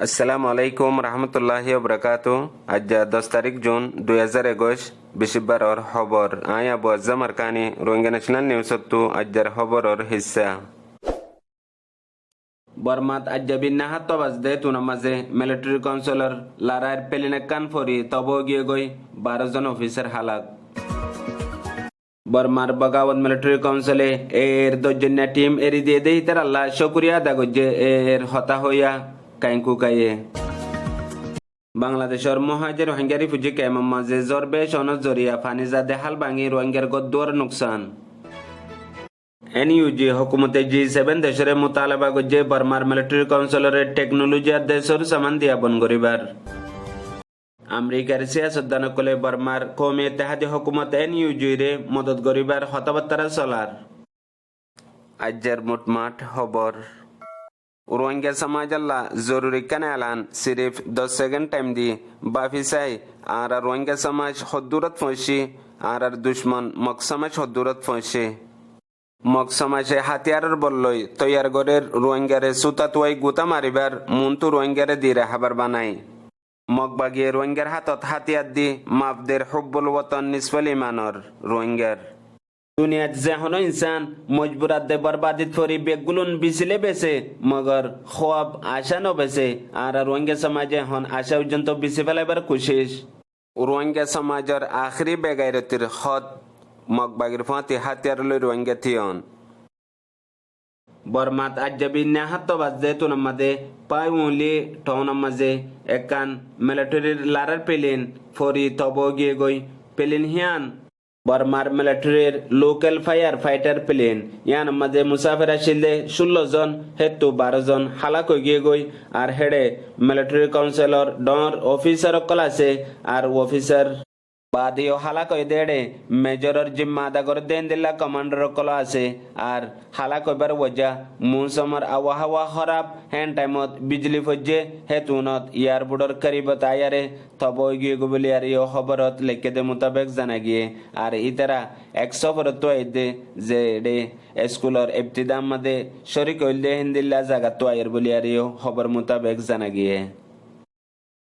আসসালামু আলাইকুম রহমতুল্লাহি ওবরাকাতু। আজ 10 তারিখ জুন 2021 বিশিবারর খবর আয় আবু আজম আরকানি রোহিঙ্গা ন্যাশনাল নিউজতো আজ্জার খবরর হিস্সা বর্মাত আজ্জাবিন নাহাত বাজদে তুনা মাঝে মিলিটারি কাউন্সিলর লারায়ের পেলিনেকান ফরি তব গিয়ে গই 12 জন অফিসার হালাক। বর্মার বগাওয়াত মিলিটারি কাউন্সিলে এর 10 টিম এরি দিয়ে দেই তার আল্লাহ শুকরিয়া আদা করছে এর হতা হইয়া কাইঙ্কু কাইয়ে। বাংলাদেশের মহাজের রোহিঙ্গা রিফিউজি ক্যাম্প মাঝে জ্বর বেশ অনজরিয়া ফানি জাদে হাল ভাঙি রোহিঙ্গার গদ্দুয়ার নুকসান। এনইউজি হুকুমতে G7 দেশের মোতালেবা করছে বর্মার মিলিটারি কাউন্সিলরের টেকনোলজি আর দেশের সামান দিয়া বন করিবার। আমেরিকার সিয়াসতদানকলে বর্মার কৌমি ইত্তেহাদি হুকুমত এনইউজি রে মদত করিবার হতাবার্তারা চলার। আজ্জার মোটমাট খবর রোহিঙ্গা সমাজ আল্লাহ জরুরি কানে এলান সিরিফ 10 সেকেন্ড টাইম দি বাফি চাই আর রোহিঙ্গা সমাজ হদ্দুরত ফসি আর দুশ্মন মক সমাজ হদ্দুরত ফসি মক সমাজে হাতিয়ারের বললই তৈয়ার গড়ের রোহিঙ্গারে সুতাতুয়াই গুতা মারিবার মুন্তু রোহিঙ্গারে দি রেহাবার বানাই মগ বাগিয়ে রোহিঙ্গার হাতত হাতিয়ার দি মাপদের হুব্বুল ওয়াতন নিসফল ইমানর রোহিঙ্গার দুনিয়াত যেহন ইনসান মজবুরাত দে বরবাদিত ফরি বেগুলুন বিছিলে বেছে মগর খোয়াব আশা ন বেছে আর রোহিঙ্গা সমাজে হন আশা পর্যন্ত বিছে ফেলাইবার কোশিশ রোহিঙ্গা সমাজের আখরি বেগাইরতির হদ মগবাগির ফাঁতি হাতিয়ার লই রোহিঙ্গা থিয়ন বর্মাত আজ্জাবি নাহাত বাজদে তুনামাদে পাই উলি টৌনামাজে একান মিলিটারির লারার পেলেন ফরি তব গিয়ে গই পেলেন হিয়ান বর্মার মিলিটারির লোকাল ফায়ার ফাইটার প্লেন ইয়ান মাঝে মুসাফির আসিলে 16 জন হেতু 12 জন হালাক হয়ে গিয়ে গই আর হেডে মিলিটারি কাউন্সিলর ডর অফিসার অকল আছে আর অফিসার বাদিও হালাক হয়ে দেড়ে মেজরের জিম্মা আদা করে দেন দিল্লা কমান্ডার অকল আছে আর হালাক হইবার ওজা মৌসুমের আবহাওয়া খারাপ হ্যান টাইমত বিজলি ফজ্জে হেতুনত এয়ারপোর্টর করিবত আয়ারে তব গিয়ে গুবলি আর ইয়ে খবরত লেখে দে মোতাবেক জানা গিয়ে আর ইতারা 100 পরত আইদে যে ডে স্কুলের ইবতিদাম মাদে শরিক হইলে হিন্দিল্লা জায়গা তো আয়ের বলি আর ইয়ে খবর মোতাবেক জানা গিয়ে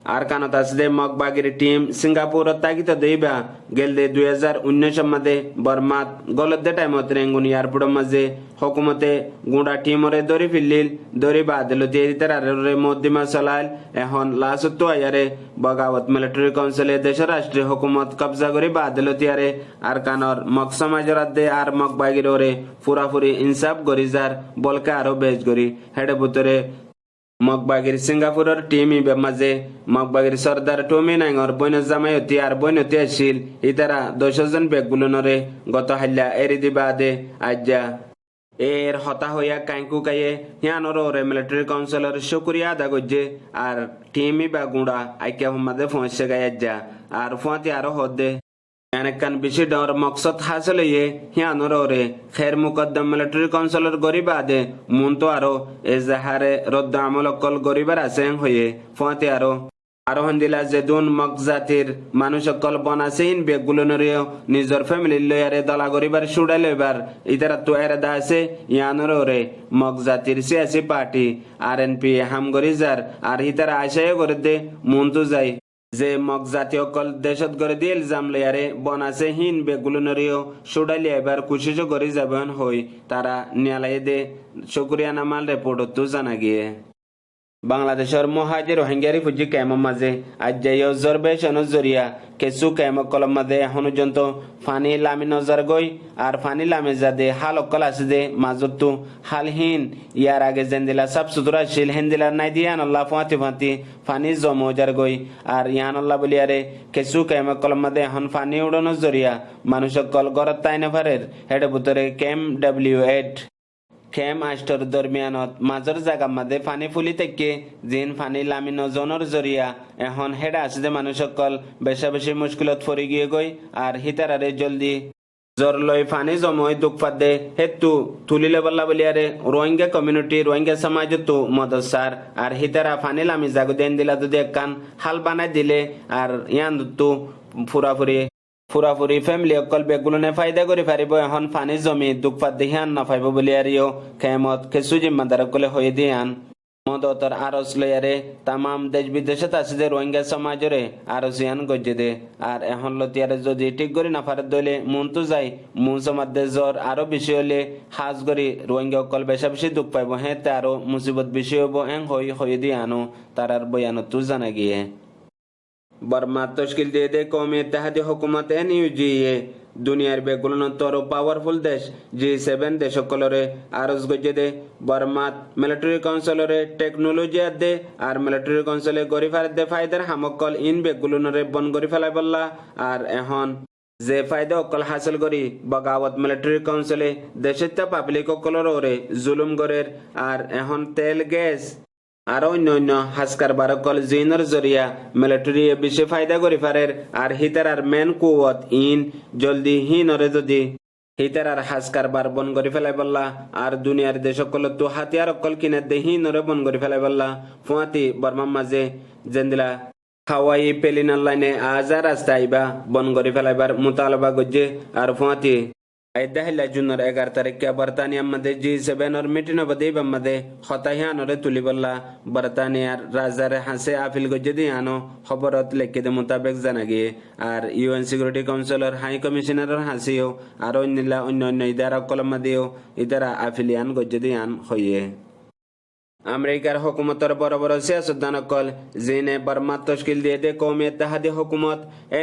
আর কানত আসদে মগবাগির টিম সিঙ্গাপুর তাগিত দেইবা গেলদে 2019 মাদে বর্মাত গলদে টাইমত রেঙ্গুন এয়ারপোর্ট মাঝে হুকুমতে গুঁড়া টিমরে দরি ফিল্লিল দরি বাদল দিয়ে তারে মধ্যমা চলাইল এখন লাসুত্তো আয়ারে বগাওয়াত মিলিটারি কাউন্সিলে দেশের রাষ্ট্রীয় হুকুমত কবজা করে বাদল তিয়ারে আর কানর মগ সমাজের দে আর মগবাগির ওরে পুরাপুরি ইনসাফ গরিজার বলকে আরো বেশ গরি হেডে ভিতরে মগবাগির সিঙ্গাপুরের টিম মাঝে মগবাগির সর্দার টমি নাইঙর বৈন জামাইতি আর বৈনতি আসিল ইতারা 10 জন বেগুলনরে গত হাল্লা এরি দিবা দে আজ্জা এর হতা হইয়া কাইঙ্কু কাইয়ে হিয়ানর ওরে মিলিটারি কাউন্সিলর শুক্রিয়া আদা করছে আর টিম বা গুঁড়া আইকে হমাদে পৌঁছে গাই আজ্জা আর ফুয়াতি আরো হদে এনকান বেশি ডর মকসদ হাসিল ইয়ে হিয়ানর ওরে খের মুকদ্দম মিলিটারি কাউন্সিলর গরিবা আদে মুন তো আরো এজাহারে রদ্দ আমল অকল গরিবার আছে হয়ে ফুয়াতি আরো হন্দিলা যে দুন মগ জাতির মানুষ অকল বনাসেইন বেগুলনরিও নিজর ফ্যামিলি লয়ারে দলা গরিবার সুড়াই লইবার ইতারা তো এরাদা আছে ইয়ানর ওরে মগ জাতির সিয়াসি পার্টি RNP হামগরিজার আর ইতারা আশায় করে দে মুন তো যাই যে মগ জাতীয় কল দেশত করে দিয়ে ইলজাম লয়ারে বনাসে হিন বেগুলনরিও সুড়াইলে এবার কুশিস করে যাবেন হই তারা নিয়ালাই দে শুক্রিয়া নামাল রিপোর্ট তো জানা গিয়ে বাংলাদেশের মহাজের রোহিঙ্গা রিফিউজি ক্যাম্প মাঝে আজ যাইও জ্বর বেশ অনজরিয়া কেসু ক্যাম্প কলম মাঝে এখন পর্যন্ত ফানি লামি নজর গই আর ফানি লামে যাদে হাল অকল আছে দে মাজতো হালহীন ইয়ার আগে জেন্দিলা সাফ সুতরা শিল হেন্দিলার নাই দিয়ে আল্লাহ ফাঁতি ফাঁতি ফানি জমজার গই আর ইয়ান আল্লাহ বলি আরে কেসু ক্যাম্প কলম মাঝে এখন ফানি উড়ানো জরিয়া মানুষ কল গরত তাই নেফারের হেডে ভিতরে ক্যাম্প W8 খেম আষ্টর দরমিয়ানত মাজর জায়গা মাঝে ফানি ফুলি থেকে জিন ফানি লামি নজনের জরিয়া এখন হেডা আছে যে মানুষ সকল বেশা বেশি মুশকিলত ফরি গিয়ে গই আর হিতারারে জলদি জ্বর লই ফানি জমই দুঃখ পাদে হেতু তুলিলে বল্লা বলিয়ারে রোহিঙ্গা কমিউনিটি রোহিঙ্গা সমাজ তো মদসার আর হিতারা ফানি লামি জাগু দেন দিলা যদি একখান হাল বানাই দিলে আর ইয়ান তো পুরাপুরি ফ্যামিলি অকল বেগুলনে ফায়দা করে পারিব এখন ফানি জমি দুঃখ পাত দেহিয়ান না পাইব বলি আর খেমত খেসু জিম্মাদার অকলে হয়ে দিয়ান মদতর আরস লয়ারে তামাম দেশ বিদেশত আছে যে রোহিঙ্গা সমাজরে আরসিয়ান গজ্জে দে আর এখন লতিয়ারে যদি ঠিক করি না পারে দলে মন তো যাই মন সমাজে জ্বর আরো বেশি হলে হাজ করি রোহিঙ্গা অকল বেশা বেশি দুঃখ পাইব হ্যাঁ তে আরো মুসিবত বেশি হব এং হয়ে দিয়ে আনো তারার বয়ানত তো জানা গিয়ে বর্মা তশকিল দিয়ে দে কৌমি ইত্তেহাদি হুকুমত NUGA দুনিয়ার বেগুলো তর পাওয়ারফুল দেশ G7 দেশ সকলরে আরজ গজ্জে দে বর্মাত মিলিটারি কাউন্সিলরে টেকনোলজি দে আর মিলিটারি কাউন্সিলে গরি ফার দে ফায়দার হামকল ইন বেগুলোরে বন গরি ফেলাই বললা আর এখন যে ফায়দা অকল হাসিল করি বগাওয়াত মিলিটারি কাউন্সিলে দেশের পাবলিক অকলর ওরে জুলুম গরের আর এখন তেল গ্যাস আর অন্য হাসকার বারকল জিনের জরিয়া মিলিটারি বেশি ফায়দা করি ফারের আর হিতার আর মেন কুয়ত ইন জলদি হিনরে যদি হিতার আর হাসকার বার বন করি ফেলাই বললা আর দুনিয়ার দেশ সকল তো হাতিয়ার অকল কিনে দে হিনরে বন করি ফেলাই বললা ফুয়াতি বর্মার মাঝে জেন্দিলা হাওয়াই পেলিনার লাইনে আজার রাস্তা আইবা বন করি ফেলাইবার মুতালবা গজ্জে আর ফুয়াতি দাহিলা জুনের 11 তারিখে বর্তানিয়ার মধ্যে G7 মিটিং বদে মধ্যে হতাহিয়ানরে তুলি বললা বর্তানিয়ার রাজার হাসে আপিল গজ্জে দিয়ে আনো খবরত লেখে দে মোতাবেক জানা গিয়ে আর UN সিকিউরিটি কাউন্সিলর হাই কমিশনারের হাসিও আর অন্য ইদারা কলমা দিও ইদারা আপিলিয়ান গজ্জে দিয়ে আন হইয়ে আমেরিকার হুকুমতর বড় বড় সিয়াসতদানকল জিনে বর্মা তশকিল দিয়ে দে কৌমি ইত্তেহাদি হুকুমত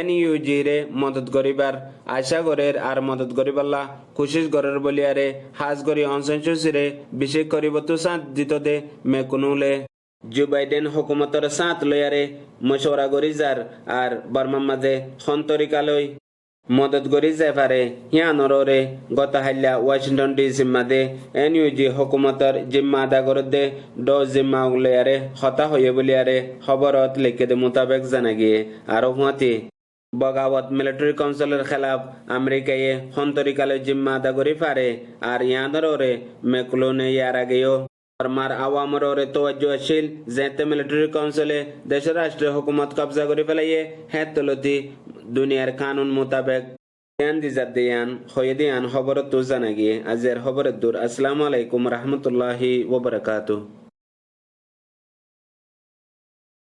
NUG রে মদত করিবার আশা গরের আর মদত করিবাল্লা কোশিশ গরের বলিয়ারে হাজ গরি অনশন সুচিরে বিশেষ করিব তো সাথ দিত দে মে কোনুলে জো বাইডেন হুকুমতর সাথ লয়ারে মশওরা গরি যার আর বর্মার মাঝে সন্তরিকালয় মদত করি যায় পারে হিয়ানরে গত হাইলা ওয়াশিংটন DC মাদে NUG হুকুমতর জিম্মা আদা করে দে জিম্মা উগলিয়ারে হতা হয়ে বলিয়ারে খবরত লেখে দে মোতাবেক জানা গিয়ে আরো হুঁতি বগাওয়াত মিলিটারি কাউন্সিলের খেলাফ আমেরিকায় সন্তরিকালে জিম্মা আদা করি পারে আর ইয়ানরে মেকলোনে ইয়ার আগেও বর্মার আওয়ামরে তোয়াজ্জু আছিল যেতে মিলিটারি কাউন্সিলে দেশের রাষ্ট্রীয় হুকুমত কবজা করে ফেলাইয়ে হ্যাঁ তলতি দুনিয়ার কানুন মোতাবেক ধ্যান দিজাত দিয়ান হয়ে দিয়ান খবর তো জানা গিয়ে আজের খবরের দূর। আসসালামু আলাইকুম রহমতুল্লাহি ওয়া বারাকাতুহু।